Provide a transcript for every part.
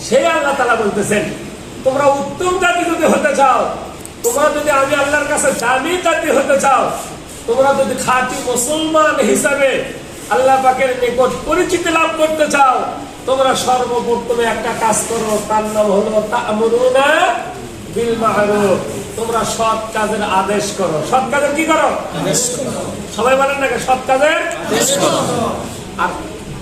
সেই আল্লাহ তাআলা বলতেছেন তোমরা উত্তম জাতি যদি হতে চাও, তোমরা যদি আমি আল্লাহর কাছে দামি জাতি হতে চাও, তোমরা যদি খাঁটি মুসলমান হিসাবে আল্লাহ পাকের নিকট পরিচিতি লাভ করতে চাও, তোমরা সর্বপ্রথমে একটা কাজ করো, তার নাম হলো তা'মুরুনা বিল মা'রুফ। তোমরা সৎ কাজের আদেশ করো। সৎ কাজের কি করো? আদেশ করো। সবাই বলেন না সৎ কাজের আদেশ করো। আর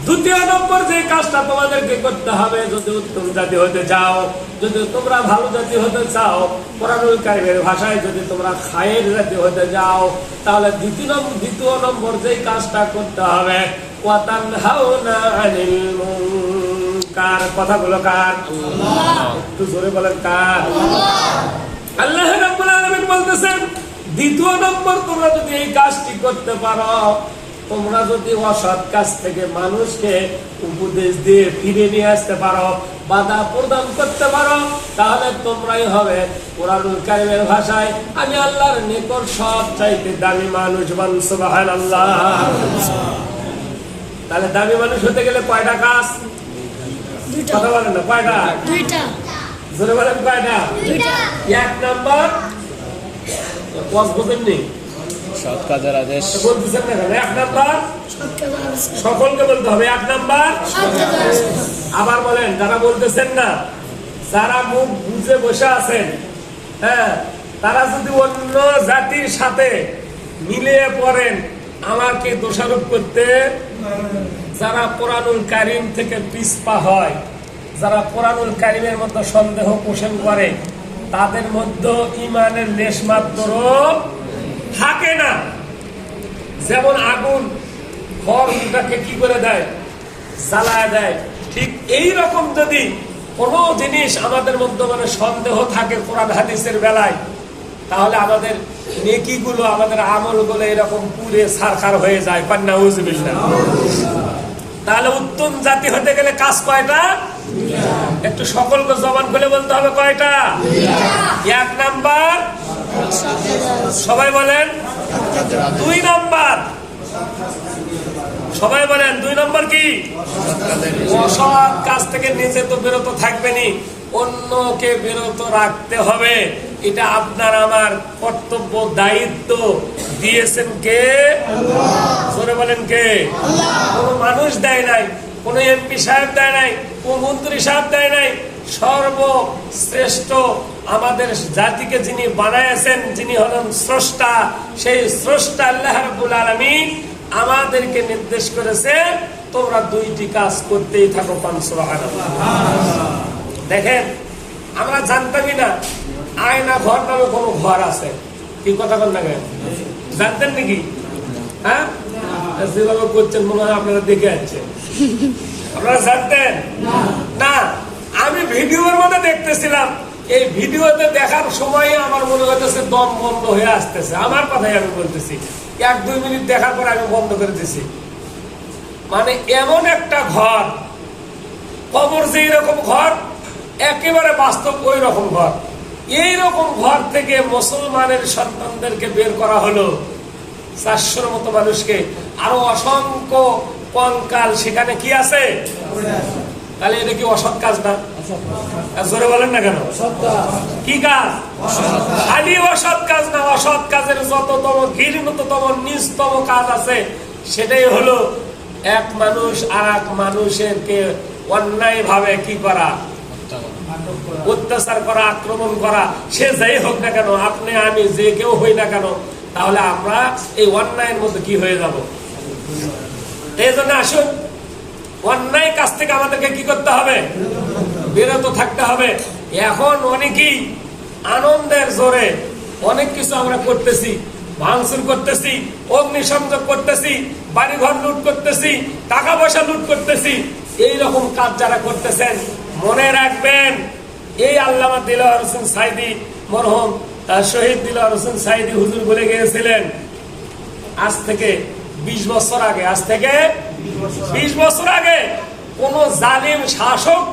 দ্বিতীয় নম্বর যে কাজটা তোমাদেরকে করতে হবে, যদি উত্তম জাতি হতে চাও, যদি তোমরা ভালো জাতি হতে চাও, কোরআনুল কারীমের ভাষায় যদি তোমরা খায়ের জাতি হতে যাও, তাহলে দ্বিতীয় নম্বর যে কাজটা করতে হবে, ওয়া তানহাউনা আনিল মুনকার। কথাগুলো কার? আল্লাহ। একটু জোরে বলেন কার? আল্লাহ। আল্লাহ রাব্বুল আলামিন বলতেছেন দ্বিতীয় নম্বর তোমরা যদি এই কাজটি করতে পারো, তোমরা যদি অসৎ কাজ থেকে মানুষকে উপদেশ দিয়ে ফিরে নিয়ে আসতে পারো, বাধা প্রদান করতে পারো, তাহলে তোমরাই হবে কোরআনুল কারীমের ভাষায় আমি আল্লাহর নিকট সবচাইতে দামি মানুষ। সুবহানাল্লাহ। তাহলে দামি মানুষ হতে গেলে কয়টা কাজ? কথা বলেন না, কয়টা? দুইটা। জোরে বলেন কয়টা? দুইটা। এক নাম্বার ওয়াজ বুঝেননি? সৎ কাজের আদেশ বলতেছেন না? এক নাম্বার সকলকে বলতে হবে। এক নাম্বার আবার বলেন, যারা বলতেছেন না, যারা মুখ বুঝে বসে আছেন, হ্যাঁ, তারা যদি অন্য জাতির সাথে মিলিয়ে পড়েন আমাকে দোষারোপ করতে, যারা কোরআনুল কারীম থেকে পিছপা হয়, যারা কোরআনুল কারীমের মধ্যে সন্দেহ পোষণ করে, তাদের মধ্যে ঈমানের লেশমাত্র থাকে না। যেমন আগুন খড়টাকে কি করে দেয়? জ্বালায় দেয়। ঠিক এই রকম যদি কোনো জিনিস আমাদের মধ্যে মানে সন্দেহ থাকে কোরআন হাদিসের বেলায়, তাহলে আমাদের নেকিগুলো, আমাদের আমলগুলো এরকম পুড়ে ছারখার হয়ে যায়। নাউযুবিল্লাহ। তাহলে উত্তম জাতি হতে গেলে কাজ কয়টা? একটু সকলকে জবান খুলে বলতে হবে কয়টা? এক নাম্বার সবাই বলেন, দুই নাম্বার সবাই বলেন, দুই নাম্বার কি? অসৎ কাজ থেকে নিজে তো বিরত থাকবেনি, অন্যকে বিরত রাখতে হবে। এটা আপনার আমার কর্তব্য, দায়িত্ব দিয়েছেন কে? জোরে বলেন কে? কোন মানুষ দেয় নাই, কোন এমপি সাহেব দেয় নাই, কোন মন্ত্রী সাহেব দেয় নাই। সর্বশ্রেষ্ঠ আমাদের জাতিকে যিনি বানাইছেন, যিনি হলেন স্রষ্টা, সেই স্রষ্টা আল্লাহ রাব্বুল আলামিন আমাদেরকে নির্দেশ করেছে তোমরা দুইটি কাজ করতেই থাকো। সুবহানাল্লাহ। দেখেন, আমরা জানতামই না আয়না ঘর নামে কোনো ঘর আছে। কি কথা বল না? জানতেন নাকি? হ্যাঁ, যেভাবে করছেন মনে হয় আপনারা দেখে যাচ্ছেন। আপনারা জানতেন না? আমি ভিডিওর মধ্যে দেখতেছিলাম, এই ভিডিওতে দেখার সময় আমার মনে হইতেছে দম বন্ধ হয়ে আসতেছে। আমার কথাই আমি বলতেছি, 1-2 মিনিট দেখার পর আমি বন্ধ করে দিছি। মানে এমন একটা ঘর, কবর যে এরকম ঘর, একেবারে বাস্তব ওই রকম ঘর। এইরকম ঘর থেকে মুসলমানের সন্তানদেরকে বের করা হলো, 400-র মতো মানুষকে, আরো অসংখ্য কঙ্কাল সেখানে কি আছে? তাহলে এটা কি অসৎ কাজ না? জোরে বলেন না কেন? কি কাজ? খালি অসৎ কাজ না, অসৎ কাজের যততম ঘৃণিততম নিচতম কাজ আছে, সেটাই হলো এক মানুষ আর এক মানুষেরকে অন্যায় ভাবে কি করা? অত্যাচার করা, আক্রমণ করা। সে যাই হোক না কেন, আপনি আমি যে কেউ হই না কেন, তাহলে আমরা এই অন্যায়ের মধ্যে কি হয়ে যাব? এই জন্য আসুন, অন্যায় কাজ থেকে আমাদেরকে কি করতে হবে? বিরত থাকতে হবে। এখন অনেকেই আনন্দের জোরে অনেক কিছু আমরা করতেছি, ভাঙচুর করতেছি, অগ্নিসংযোগ করতেছি, বাড়িঘর লুট করতেছি, টাকা পয়সা লুট করতেছি। এইরকম কাজ যারা করতেছেন, মনে রাখবেন, এই আল্লামা দিলওয়ার হোসেন সাইদি মরহুম শহীদ দিলওয়ার হোসেন সাইদি হুজুর বলে গিয়েছিলেন আজ থেকে 20 বছর আগে, আজ থেকে 20 বছর আগে কোন জালিম শাসক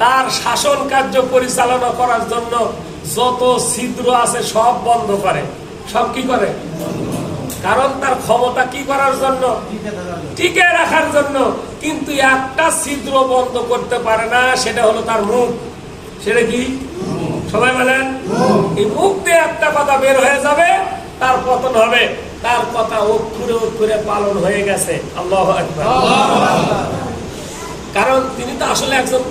তার শাসন কার্য পরিচালনা করার জন্য যত ছিদ্র আছে সব বন্ধ করে। সব কি করে? কারণ তার ক্ষমতা কি করার জন্য, টিকে রাখার জন্য। কিন্তু একটা ছিদ্র বন্ধ করতে পারে না, সেটা হলো তার মুখ। সেটা কি? সবাই বলেন। এই মুখ দিয়ে একটা কথা বের হয়ে যাবে, তার পতন হবে। তার কথা অক্ষরে অক্ষরে পালন হয়ে গেছে। আল্লাহু আকবার। কারণ তিনি তো আসলে একজন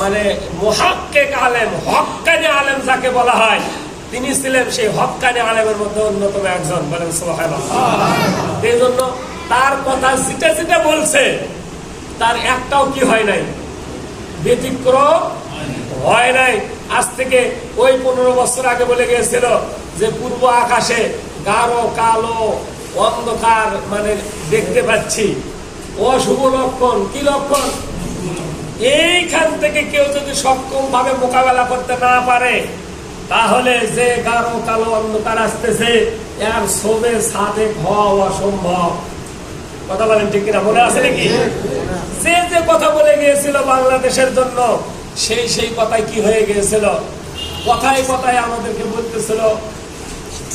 মানে মুহাক্কিক আলেম, হক্কানি আলেম যাকে বলা হয়, তিনি ছিলেন সেই হক্কানি আলেমের মধ্যে অন্যতম একজন। বলেন সুবহানাল্লাহ। এই জন্য তার কথা যেটা যেটা বলছে তার একটাও কি হয় নাই, ব্যতিক্রম হয় নাই। আজ থেকে ওই 15 বছর আগে বলে গিয়েছিল যে পূর্ব আকাশে গাঢ় কালো অন্ধকার মানে দেখতে পাচ্ছি, অশুভ লক্ষণ। কি লক্ষণ? এইখান থেকে কেউ যদি সক্ষম ভাবে মোকাবেলা করতে না পারে, তাহলে যে গাঢ় কালো অন্ধকার আসতেছে এর শোভে সাথে হওয়া অসম্ভব। কথা বলেন ঠিক কিনা? মনে আছে নাকি? যে যে কথা বলে গিয়েছিল বাংলাদেশের জন্য, সেই কথাই কি হয়ে গিয়েছিল? কথায় কথায় আমাদেরকে বলতেছিল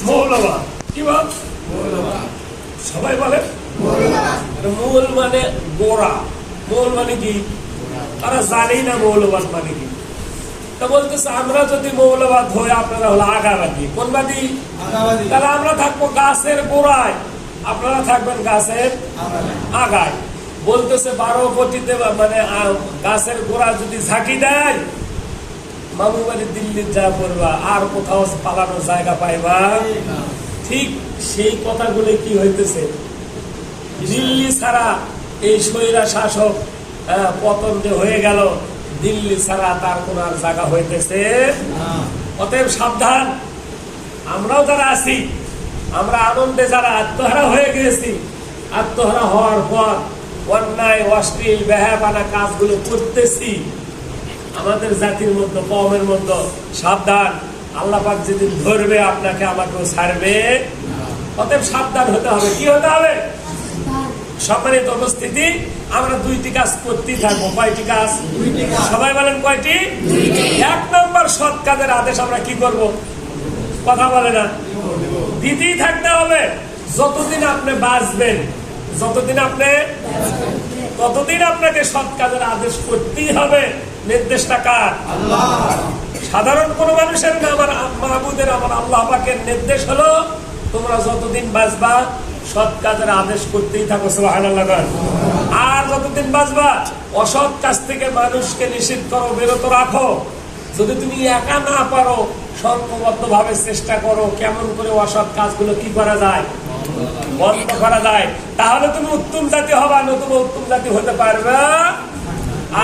মৌলবাদ। কি বল? সবাই বলে মূল মানে গোড়া। মূল মানে কি? তারা জানেই না মৌলবাদ মানে কি। তা বলতেছে আমরা যদি মৌলবাদ হই, আপনারা হলো আগাবাদী। কোন বাদী? তাহলে আমরা থাকবো গাছের গোড়ায়, আপনারা থাকবেন গাছের আগায়। বলতেছে 12 কোটিতে মানে গাছের গোড়া যদি ঝাঁকি দেয়, মামু বাড়ি দিল্লির যা করবা, আর কোথাও পালানোর জায়গা পাইবা। ঠিক সেই কথাগুলো কি হইতেছে, দিল্লি ছাড়া এই স্বৈরা শাসক পতন যে হয়ে গেল, দিল্লি ছাড়া তার কোন আর জায়গা হইতেছে। অতএব সাবধান। আমরাও যারা আছি, আমরা আনন্দে যারা আত্মহারা হয়ে গেছি, আত্মহারা হওয়ার পর অন্যায় অশ্লীল বেহায়াপানা কাজগুলো করতেছি, আমাদের জাতির মধ্যে কওমের মধ্যে সাবধান। আল্লাহ পাক যেদিন ধরবে আপনাকে আমাকেও ছাড়বে। অতএব সাবধান হতে হবে। কি হতে হবে? সম্মানিত উপস্থিতি, আমরা 2টি কাজ করতেই থাকবো। কয়টি কাজ? সবাই বলেন কয়টি? 1 নম্বর, সৎ কাজের আদেশ আমরা কি করব? কথা বলে না, দিতেই থাকতে হবে। যতদিন আপনি বাঁচবেন, যতদিন আপনি, ততদিন আপনাকে সৎ কাজের আদেশ করতেই হবে। নির্দেশটা কার? আল্লাহ। সাধারণ কোন মানুষের না, আমার মাহবুদের, আমার আল্লাহ পাকের নির্দেশ হলো তোমরা যতদিন বাঁচবা সৎ কাজের আদেশ করতেই থাকো। সুবহানাল্লাহ। আর যতদিন বাঁচবা অসৎ কাজ থেকে মানুষকে নিষেধ করো, বিরত রাখো। যদি তুমি একা না পারো, সংঘবদ্ধ ভাবে চেষ্টা করো কেমন করে অসৎ কাজগুলো কি করা যায়, বন্ধ করা যায়। তাহলে তুমি উত্তম জাতি হবা, নতুবা উত্তম জাতি হতে পারবে।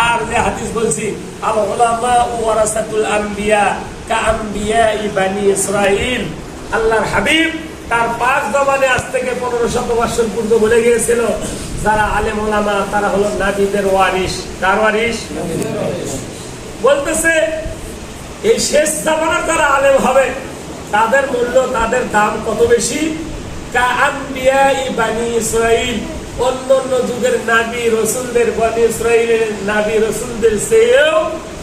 আর যে হাদিস বলছি, আল উলামা ওয়ারাসাতুল আম্বিয়া কা আম্বিয়াই বানি ইসরাইল, আল্লাহর হাবিব তার 5 জমানে আজ থেকে 1500 বছর পূর্বে বলে গিয়েছিল, যারা আলেম ওলামা তারা হলো নবীদের ওয়ারিস। কার ওয়ারিস? বলতেছে এই শেষ জামানার যারা আলেম হবে তাদের মূল্য, তাদের দাম কত বেশি? কা আম্বিয়াই বানি ইসরাইল, অন্যান্য যুগের নবী রাসূলদের, বনি ইসরাইলের নবী রাসূলদের চেয়েও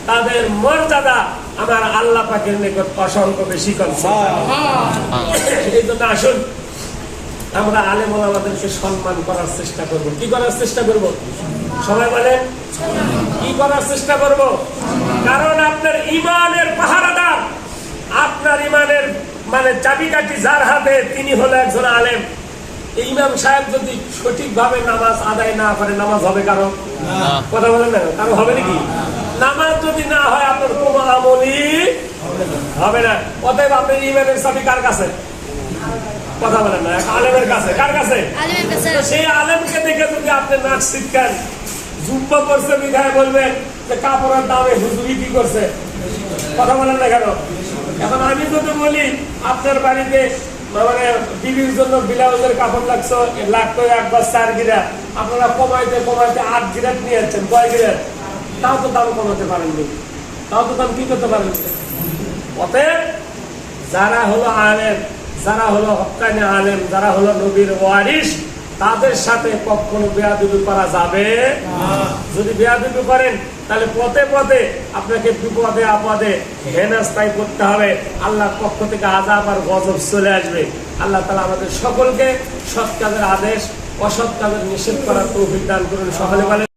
তাদের মর্যাদা আমার আল্লাহ পাকের নিকট অসংখ্য বেশি। এই জন্য আসুন আমরা আলেম ওলামাদেরকে সম্মান করার চেষ্টা করব। কি করার চেষ্টা করব? সবাই বলেন কি করার চেষ্টা করব? কারণ আপনার ইমানের পাহারাদার, আপনার ইমানের মানে চাবিকাঠি যার হাতে, তিনি হলো একজন আলেম। ইমাম সাহেব যদি সঠিকভাবে নামাজ আদায় না করে, নামাজ হবে কারো? কথা বলেন না, কারো হবে নাকি? নামাজ যদি না হয় আপনার কোনো আমলই হবে না। অতএব আপনার ইমানের চাবি কার কাছে? কথা বলেন না, আলেমের কাছে। কার কাছে? সেই আলেমকে দেখে যদি আপনি নাচ শিক্ষান, জুম্মা করছে বিধায় বলবেন যে কাপড়ের দামে হুজুরি কি করছে। কথা বলেন না কেন? এখন আমি যদি বলি আপনার বাড়িতে মানে বিবির জন্য ব্লাউজের কাপড় লাগতো 1 বা 4 গিরা, আপনারা কমাইতে কমাইতে 8 গিরাট নিয়ে যাচ্ছেন। কয় গিরাট? তাও তো দাম কমাতে পারেননি, তাও তো দাম কি করতে পারেননি। অতএব যারা হলো আলেম, যারা হলো হক্কানি আলেম, যারা হলো নবীর ওয়ারিস, তাদের সাথে কখনো বেয়াদবি করা যাবে না। যদি বেয়াদবি করেন তাহলে পথে পথে আপনাকে বিপদে আপদে হেনস্থায় করতে হবে, আল্লাহর পক্ষ থেকে আযাব আর গজব চলে আসবে। আল্লাহ তাআলা আমাদের সকলকে সৎ কাজের আদেশ, অসৎ কাজের নিষেধ করার তৌফিক দান করুন। সকলে বলেন